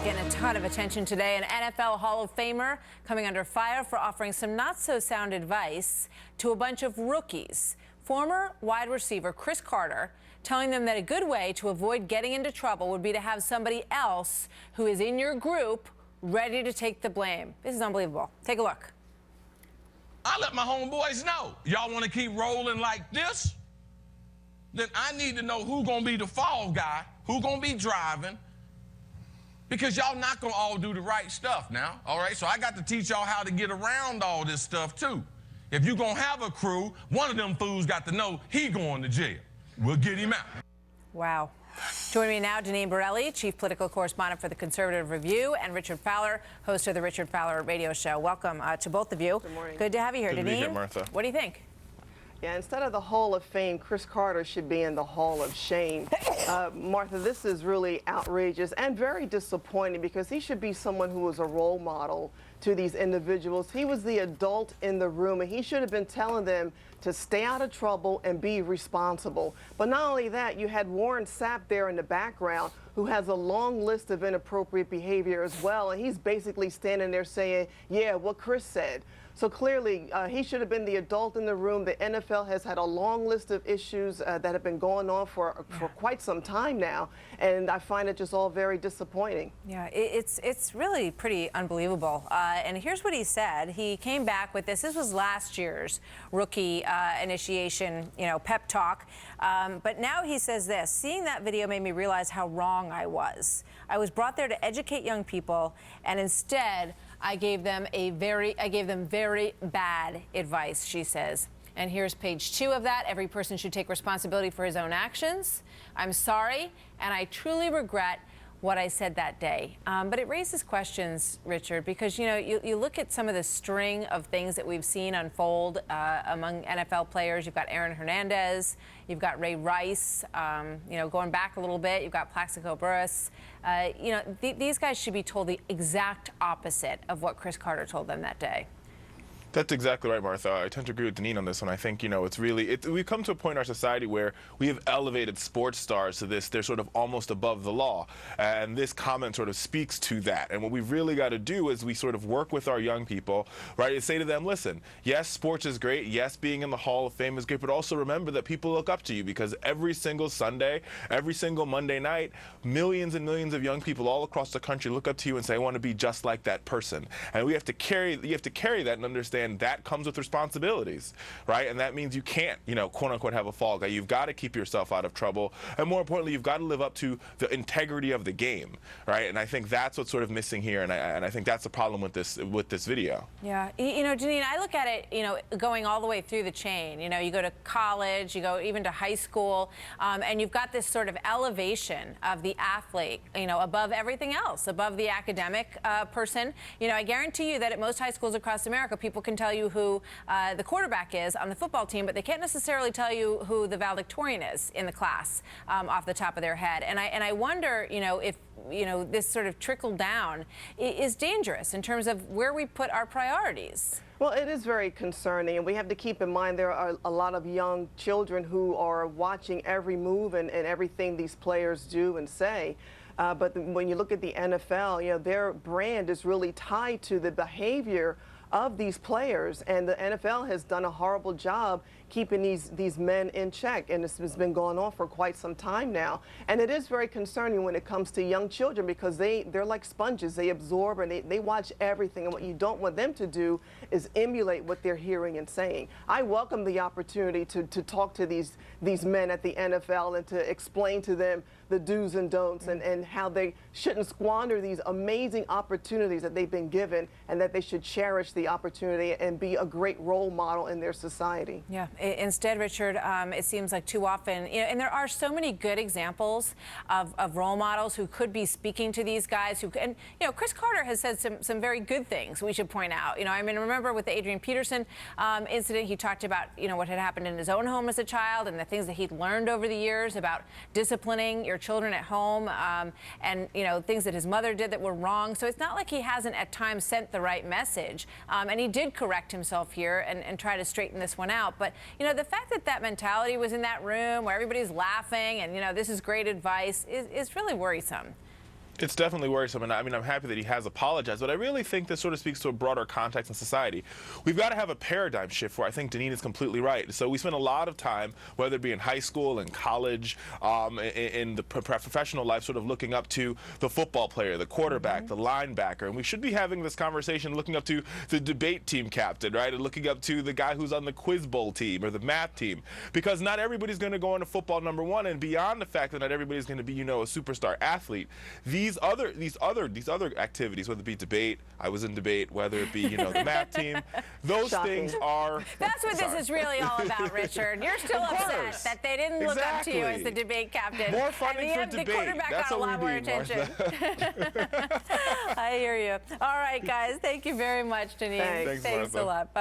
Getting a ton of attention today. An NFL Hall of Famer coming under fire for offering some not-so-sound advice to a bunch of rookies. Former wide receiver Cris Carter telling them that a good way to avoid getting into trouble would be to have somebody else who is in your group ready to take the blame. This is unbelievable. Take a look. I let my homeboys know. Y'all want to keep rolling like this? Then I need to know who's going to be the fall guy, who's going to be driving, because y'all not going to all do the right stuff now, all right? So I got to teach y'all how to get around all this stuff, too. If you're going to have a crew, one of them fools got to know he going to jail. We'll get him out. Wow. Joining me now, Deneen Borelli, chief political correspondent for the Conservative Review, and Richard Fowler, host of the Richard Fowler Radio Show. Welcome to both of you. Good morning. Good to have you here, Good Deneen. to be here, Martha. What do you think? Yeah, instead of the Hall of Fame, Cris Carter should be in the Hall of Shame. Martha, this is really outrageous and very disappointing because he should be someone who was a role model to these individuals. He was the adult in the room, and he should have been telling them to stay out of trouble and be responsible. But not only that, you had Warren Sapp there in the background who has a long list of inappropriate behavior as well, and he's basically standing there saying, yeah, what Cris said. So clearly, he should have been the adult in the room. The NFL has had a long list of issues that have been going on for quite some time now, and I find it just all very disappointing. Yeah, it's really pretty unbelievable. And here's what he said. He came back with this. This was last year's rookie initiation, pep talk. But now he says this: seeing that video made me realize how wrong I was. I was brought there to educate young people, and instead I gave them very bad advice, she says. And here's page 2 of that. Every person should take responsibility for his own actions. I'm sorry, and I truly regret what I said that day. But it raises questions, Richard, because you look at some of the string of things that we've seen unfold among NFL players. You've got Aaron Hernandez, you've got Ray Rice, going back a little bit, you've got Plaxico Burress. These guys should be told the exact opposite of what Cris Carter told them that day. That's exactly right, Martha. I tend to agree with Deneen on this one. I think, it's really, we've come to a point in our society where we have elevated sports stars to this. They're sort of almost above the law. And this comment sort of speaks to that. And what we've really got to do is we sort of work with our young people, right, and say to them, listen, yes, sports is great. Yes, being in the Hall of Fame is great. But also remember that people look up to you, because every single Sunday, every single Monday night, millions and millions of young people all across the country look up to you and say, I want to be just like that person. And you have to carry that and understand that comes with responsibilities, right? And that means you can't, quote unquote, have a fall guy. You've got to keep yourself out of trouble. And more importantly, you've got to live up to the integrity of the game, right? And I think that's what's sort of missing here. And I think that's the problem with this video. Yeah. Deneen, I look at it, going all the way through the chain. You go to college, you go even to high school, and you've got this sort of elevation of the athlete, above everything else, above the academic person. I guarantee you that at most high schools across America, people can tell you who the quarterback is on the football team, but they can't necessarily tell you who the valedictorian is in the class off the top of their head. And I wonder, if this sort of trickle down is dangerous in terms of where we put our priorities. Well, it is very concerning, and we have to keep in mind there are a lot of young children who are watching every move and everything these players do and say. But when you look at the NFL, their brand is really tied to the behavior of these players, and the NFL has done a horrible job keeping these men in check, and this has been going on for quite some time now. And it is very concerning when it comes to young children, because they're like sponges. They absorb and they watch everything, and what you don't want them to do is emulate what they're hearing and saying. I welcome the opportunity to talk to these men at the NFL and to explain to them the do's and don'ts and how they shouldn't squander these amazing opportunities that they've been given, and that they should cherish the opportunity and be a great role model in their society. Yeah. Instead, Richard, it seems like too often, and there are so many good examples of role models who could be speaking to these guys and Cris Carter has said some very good things, we should point out. Remember with the Adrian Peterson incident, he talked about, what had happened in his own home as a child and the things that he'd learned over the years about disciplining your children at home, and, things that his mother did that were wrong. So it's not like he hasn't at times sent the right message. And he did correct himself here and try to straighten this one out. But the fact that mentality was in that room where everybody's laughing and, this is great advice is really worrisome. It's definitely worrisome, and I mean, I'm happy that he has apologized, but I really think this sort of speaks to a broader context in society. We've got to have a paradigm shift where I think Deneen is completely right. So we spend a lot of time, whether it be in high school, in college, in the professional life, sort of looking up to the football player, the quarterback, the linebacker, and we should be having this conversation looking up to the debate team captain, right, and looking up to the guy who's on the quiz bowl team or the math team, because not everybody's going to go into football, number one, and beyond the fact that not everybody's going to be, you know, a superstar athlete. These other activities, whether it be debate, I was in debate, whether it be, you know, the math team, those things are. That's what this is really all about, Richard. You're still upset that they didn't look up to you as the debate captain. More funding for the debate. quarterback That's got a what lot we more need, attention. I hear you. All right, guys. Thank you very much, Deneen. Thanks. Thanks a lot. Bye.